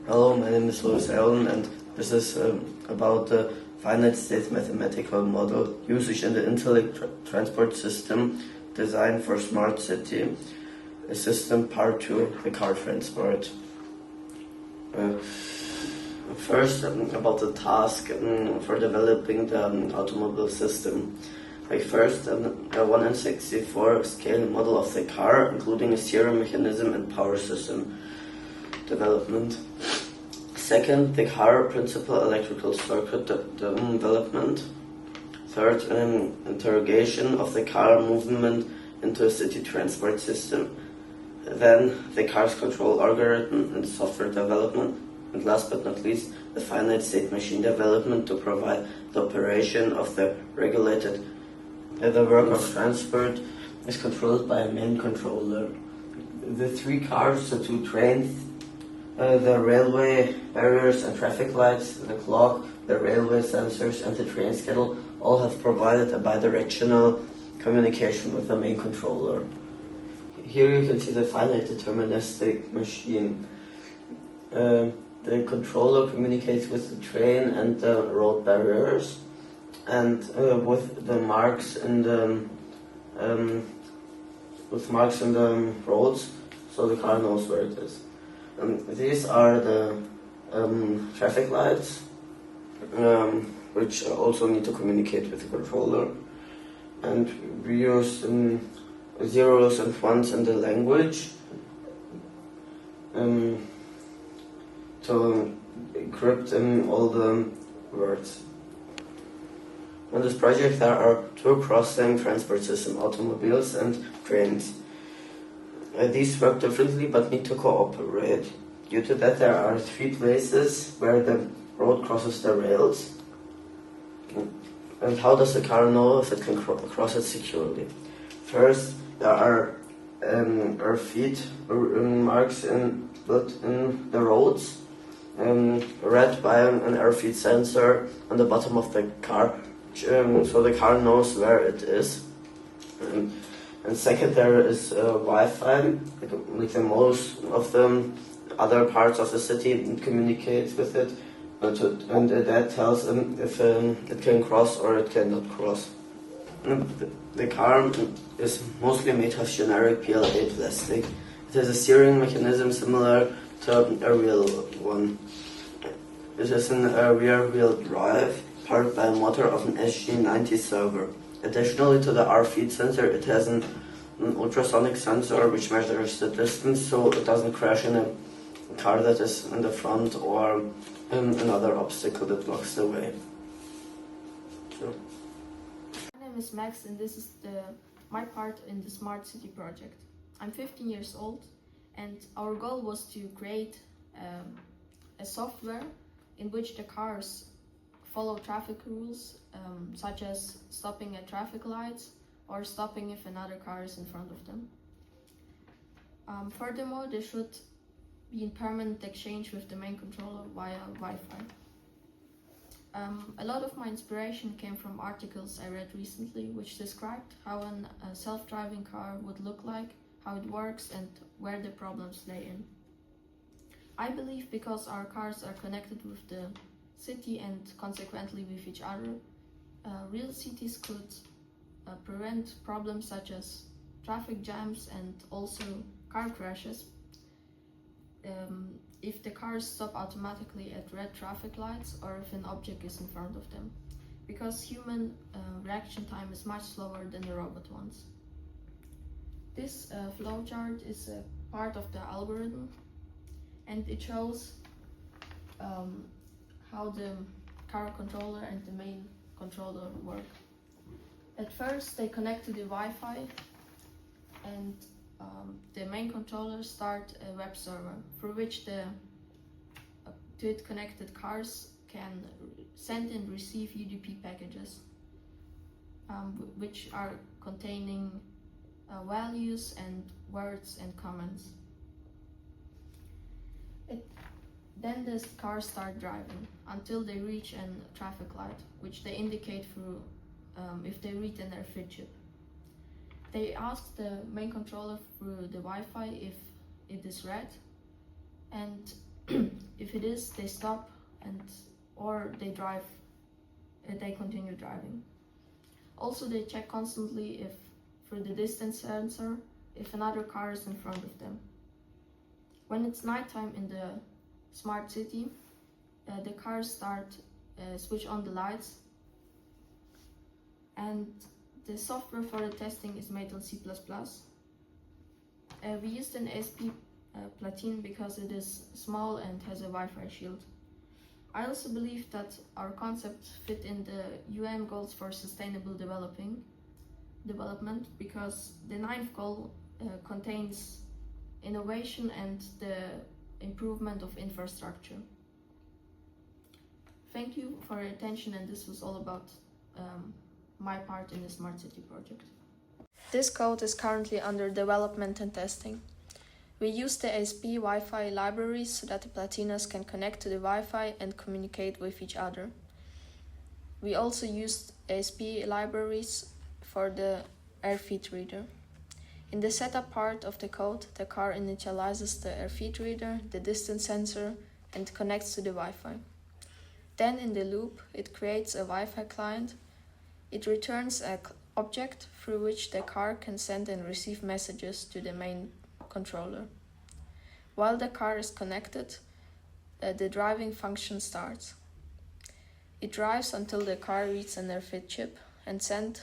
Hello, my name is Louis Allen, and this is about the finite state mathematical model usage in the intellect transport system designed for smart city, a system part 2, the car transport. First, about the task for developing the automobile system. First, a 1 in 64 scale model of the car, including a steering mechanism and power system development. Second, the car principal electrical circuit development. Third, interrogation of the car movement into a city transport system. Then, the car's control algorithm and software development. And last but not least, the finite state machine development to provide the operation of the regulated. The work of transport is controlled by a main controller. The 3 cars, the 2 trains, the railway barriers and traffic lights, the clock, the railway sensors, and the train schedule all have provided a bidirectional communication with the main controller. Here you can see the finite deterministic machine. The controller communicates with the train and the road barriers, and with the marks in the roads, so the car knows where it is. These are the traffic lights, which also need to communicate with the controller. And we use zeros and ones in the language to encrypt all the words. On this project there are 2 cross-link transport systems, automobiles and trains. These work differently but need to cooperate. Due to that, there are 3 places where the road crosses the rails. And how does the car know if it can cross it securely? First, there are feet marks built in the roads, read by an air feed sensor on the bottom of the car, so the car knows where it is. And second, there is Wi-Fi, like the most of the other parts of the city communicates with it, and that tells them if it can cross or it cannot cross. The car is mostly made of generic PLA plastic. It has a steering mechanism similar to a real one. It is a rear-wheel drive powered by a motor of an SG90 server. Additionally to the R feed sensor, it has an ultrasonic sensor which measures the distance so it doesn't crash in a car that is in the front or another obstacle that blocks the way. So. My name is Max, and this is my part in the Smart City project. I'm 15 years old, and our goal was to create a software in which the cars follow traffic rules, such as stopping at traffic lights or stopping if another car is in front of them. Furthermore, they should be in permanent exchange with the main controller via Wi-Fi. A lot of my inspiration came from articles I read recently, which described how a self-driving car would look like, how it works, and where the problems lay in. I believe because our cars are connected with the city and consequently with each other, real cities could prevent problems such as traffic jams and also car crashes if the cars stop automatically at red traffic lights or if an object is in front of them, because human reaction time is much slower than the robot ones. This flowchart is a part of the algorithm, and it shows how the car controller and the main controller work. At first they connect to the Wi-Fi, and the main controller starts a web server through which the to it connected cars can send and receive UDP packages, which are containing values and words and comments. Then the cars start driving until they reach a traffic light, which they indicate through if they read in their feed chip. They ask the main controller through the Wi-Fi if it is red, and If it is, they stop or they continue driving. Also, they check constantly if, through the distance sensor, if another car is in front of them. When it's nighttime in the smart city, the cars switch on the lights, and the software for the testing is made on C++. We used an ASP Platine because it is small and has a Wi-Fi shield. I also believe that our concepts fit in the UN goals for sustainable development, because the 9th goal contains innovation and the improvement of infrastructure. Thank you for your attention, and this was all about my part in the Smart City project. This code is currently under development and testing. We use the ASP Wi-Fi libraries so that the Platinas can connect to the Wi-Fi and communicate with each other. We also used ASP libraries for the air feed reader. In the setup part of the code, the car initializes the air feed reader, the distance sensor, and connects to the Wi-Fi. Then in the loop, it creates a Wi-Fi client. It returns an object through which the car can send and receive messages to the main controller. While the car is connected, the driving function starts. It drives until the car reaches an airfit chip and sends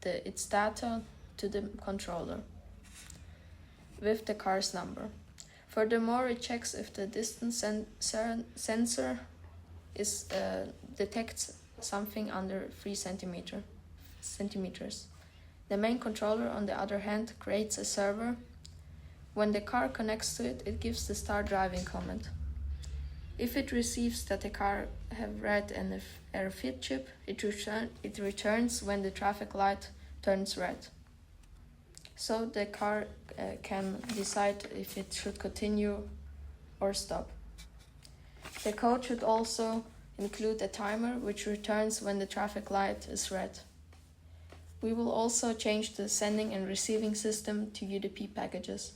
its data to the controller with the car's number. Furthermore, it checks if the distance sensor detects something under 3 centimeters. The main controller, on the other hand, creates a server. When the car connects to it, it gives the start driving command. If it receives that the car have read an airfit chip, it returns when the traffic light turns red. So the car can decide if it should continue or stop. The code should also include a timer which returns when the traffic light is red. We will also change the sending and receiving system to UDP packages.